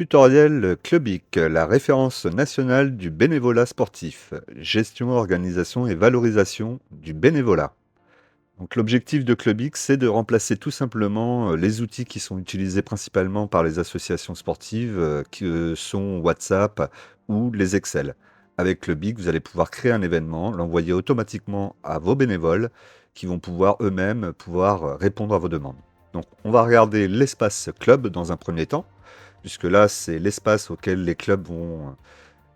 Tutoriel Clubic, la référence nationale du bénévolat sportif. Gestion, organisation et valorisation du bénévolat. Donc l'objectif de Clubic, c'est de remplacer tout simplement les outils qui sont utilisés principalement par les associations sportives, que sont WhatsApp ou les Excel. Avec Clubic, vous allez pouvoir créer un événement, l'envoyer automatiquement à vos bénévoles qui vont pouvoir eux-mêmes répondre à vos demandes. Donc on va regarder l'espace club dans un premier temps, puisque là, c'est l'espace auquel les clubs vont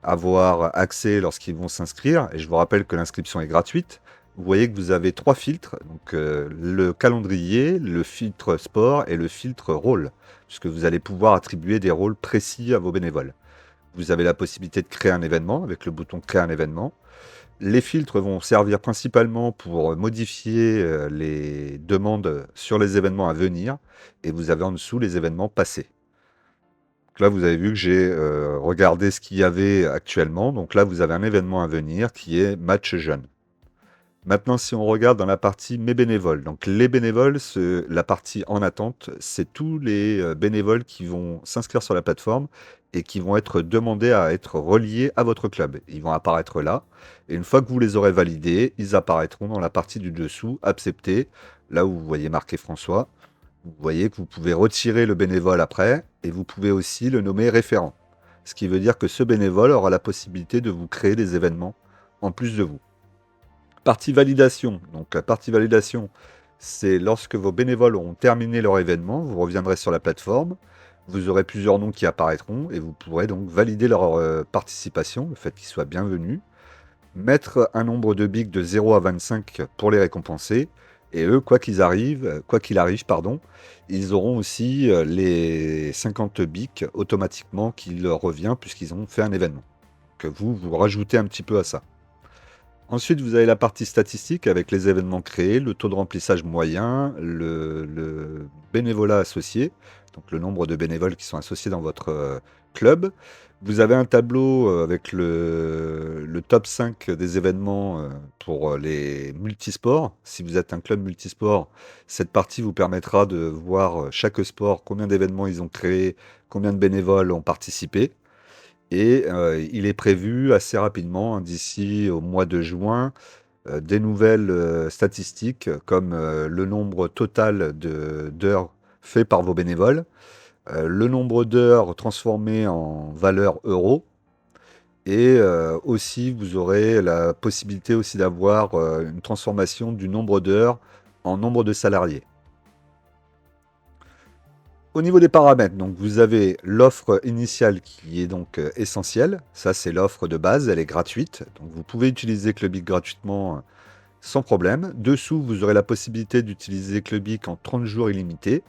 avoir accès lorsqu'ils vont s'inscrire. Et je vous rappelle que l'inscription est gratuite. Vous voyez que vous avez trois filtres, donc le calendrier, le filtre sport et le filtre rôle, puisque vous allez pouvoir attribuer des rôles précis à vos bénévoles. Vous avez la possibilité de créer un événement avec le bouton créer un événement. Les filtres vont servir principalement pour modifier les demandes sur les événements à venir, et vous avez en dessous les événements passés. Donc là, vous avez vu que j'ai regardé ce qu'il y avait actuellement. Donc là, vous avez un événement à venir qui est Match Jeune. Maintenant, si on regarde dans la partie Mes bénévoles, donc les bénévoles, la partie en attente, c'est tous les bénévoles qui vont s'inscrire sur la plateforme et qui vont être demandés à être reliés à votre club. Ils vont apparaître là, et une fois que vous les aurez validés, ils apparaîtront dans la partie du dessous, accepter, là où vous voyez marqué François. Vous voyez que vous pouvez retirer le bénévole après, et vous pouvez aussi le nommer référent. Ce qui veut dire que ce bénévole aura la possibilité de vous créer des événements en plus de vous. Partie validation. Donc la partie validation, c'est lorsque vos bénévoles auront terminé leur événement, vous reviendrez sur la plateforme, vous aurez plusieurs noms qui apparaîtront, et vous pourrez donc valider leur participation, le fait qu'ils soient bienvenus, mettre un nombre de bics de 0 à 25 pour les récompenser. Et eux, quoi qu'il arrive, pardon, ils auront aussi les 50 bics automatiquement qui leur revient puisqu'ils ont fait un événement. Que vous rajoutez un petit peu à ça. Ensuite, vous avez la partie statistique avec les événements créés, le taux de remplissage moyen, le bénévolat associé, donc le nombre de bénévoles qui sont associés dans votre club. Vous avez un tableau avec le top 5 des événements pour les multisports. Si vous êtes un club multisport, cette partie vous permettra de voir chaque sport, combien d'événements ils ont créés, combien de bénévoles ont participé. Et il est prévu assez rapidement, hein, d'ici au mois de juin, des nouvelles statistiques comme le nombre total d'heures fait par vos bénévoles, le nombre d'heures transformées en valeur euro, et aussi vous aurez la possibilité aussi d'avoir une transformation du nombre d'heures en nombre de salariés. Au niveau des paramètres, donc vous avez l'offre initiale qui est donc essentielle. Ça, c'est l'offre de base, elle est gratuite. Donc vous pouvez utiliser Clubic gratuitement sans problème. Dessous, vous aurez la possibilité d'utiliser Clubic en 30 jours illimités.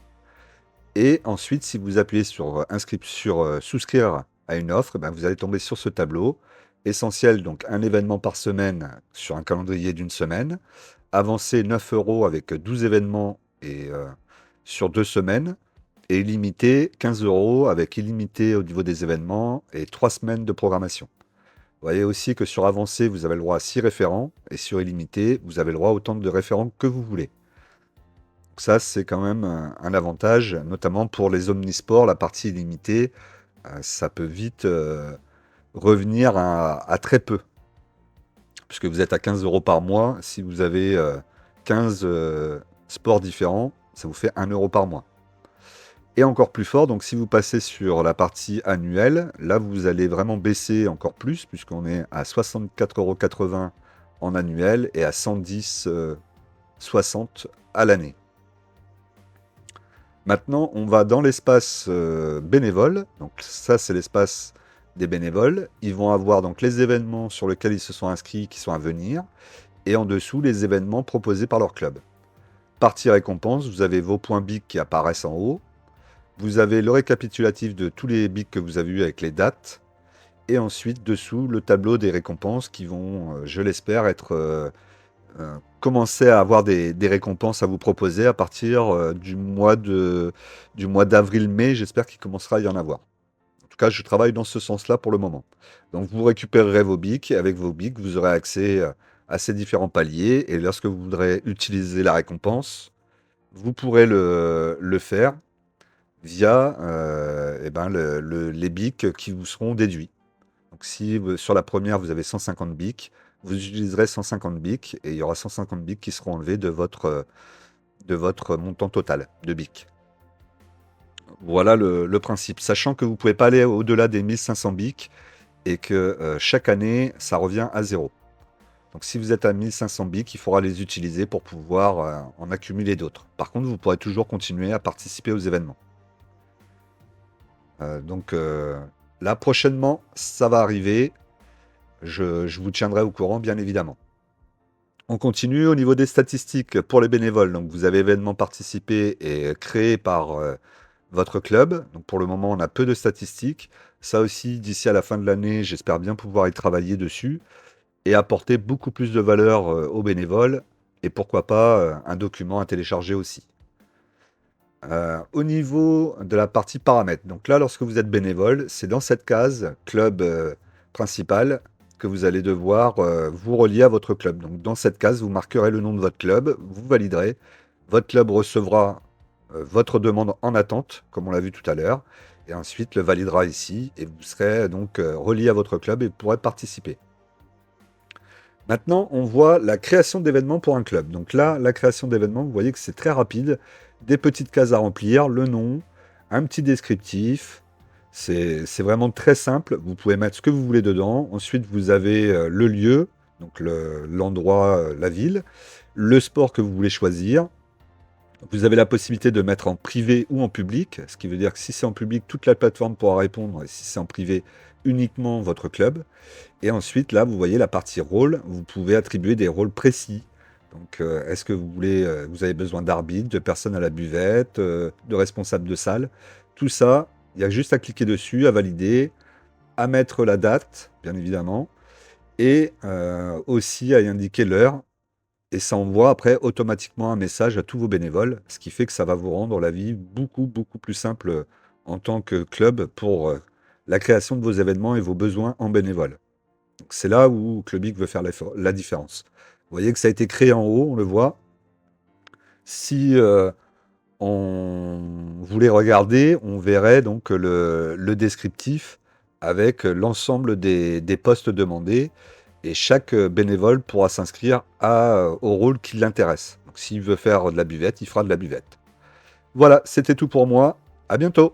Et ensuite, si vous appuyez sur, souscrire à une offre, ben, vous allez tomber sur ce tableau. Essentiel, donc un événement par semaine sur un calendrier d'une semaine. Avancé 9 euros avec 12 événements et sur 2 semaines. Et illimité, 15 euros avec illimité au niveau des événements et 3 semaines de programmation. Vous voyez aussi que sur avancé, vous avez le droit à 6 référents et sur illimité, vous avez le droit à autant de référents que vous voulez. Donc ça, c'est quand même un avantage, notamment pour les omnisports, la partie illimitée, ça peut vite revenir à très peu, puisque vous êtes à 15 euros par mois. Si vous avez 15 sports différents, ça vous fait 1 euro par mois. Et encore plus fort, donc si vous passez sur la partie annuelle, là vous allez vraiment baisser encore plus, puisqu'on est à 64,80 € en annuel et à 110,60 € à l'année. Maintenant, on va dans l'espace bénévole. Donc ça, c'est l'espace des bénévoles. Ils vont avoir donc les événements sur lesquels ils se sont inscrits qui sont à venir, et en dessous, les événements proposés par leur club. Partie récompense, vous avez vos points BIC qui apparaissent en haut. Vous avez le récapitulatif de tous les bics que vous avez eu avec les dates. Et ensuite, dessous, le tableau des récompenses qui vont, je l'espère, être commencer à avoir des récompenses à vous proposer à partir du mois d'avril-mai. J'espère qu'il commencera à y en avoir. En tout cas, je travaille dans ce sens-là pour le moment. Donc, vous récupérerez vos bics. Et avec vos bics, vous aurez accès à ces différents paliers. Et lorsque vous voudrez utiliser la récompense, vous pourrez le faire via les BIC qui vous seront déduits. Donc si sur la première vous avez 150 BIC, vous utiliserez 150 BIC et il y aura 150 BIC qui seront enlevés de votre montant total de BIC. Voilà le principe, sachant que vous ne pouvez pas aller au-delà des 1500 BIC et que chaque année, ça revient à zéro. Donc si vous êtes à 1500 BIC, il faudra les utiliser pour pouvoir en accumuler d'autres. Par contre, vous pourrez toujours continuer à participer aux événements. Là, prochainement, ça va arriver. Je vous tiendrai au courant, bien évidemment. On continue au niveau des statistiques pour les bénévoles. Donc, vous avez événements participés et créés par votre club. Donc, pour le moment, on a peu de statistiques. Ça aussi, d'ici à la fin de l'année, j'espère bien pouvoir y travailler dessus et apporter beaucoup plus de valeur aux bénévoles. Et pourquoi pas un document à télécharger aussi. Au niveau de la partie paramètres, donc là, lorsque vous êtes bénévole, c'est dans cette case club principal que vous allez devoir vous relier à votre club. Donc dans cette case, vous marquerez le nom de votre club, vous validerez, votre club recevra votre demande en attente, comme on l'a vu tout à l'heure, et ensuite le validera ici, et vous serez donc relié à votre club et pourrez participer. Maintenant, on voit la création d'événements pour un club. Donc là, la création d'événements, vous voyez que c'est très rapide. Des petites cases à remplir, le nom, un petit descriptif. C'est vraiment très simple. Vous pouvez mettre ce que vous voulez dedans. Ensuite, vous avez le lieu, donc l'endroit, la ville, le sport que vous voulez choisir. Vous avez la possibilité de mettre en privé ou en public, ce qui veut dire que si c'est en public, toute la plateforme pourra répondre, et si c'est en privé, uniquement votre club. Et ensuite, là, vous voyez la partie rôle, vous pouvez attribuer des rôles précis. Donc, est-ce que vous avez besoin d'arbitre, de personnes à la buvette, de responsables de salle? Tout ça, il y a juste à cliquer dessus, à valider, à mettre la date, bien évidemment, et aussi à y indiquer l'heure. Et ça envoie après automatiquement un message à tous vos bénévoles, ce qui fait que ça va vous rendre la vie beaucoup, beaucoup plus simple en tant que club pour la création de vos événements et vos besoins en bénévoles. Donc c'est là où Clubic veut faire la différence. Vous voyez que ça a été créé en haut, on le voit. Si on voulait regarder, on verrait donc le descriptif avec l'ensemble des postes demandés et chaque bénévole pourra s'inscrire au rôle qui l'intéresse. Donc s'il veut faire de la buvette, il fera de la buvette. Voilà, c'était tout pour moi. À bientôt.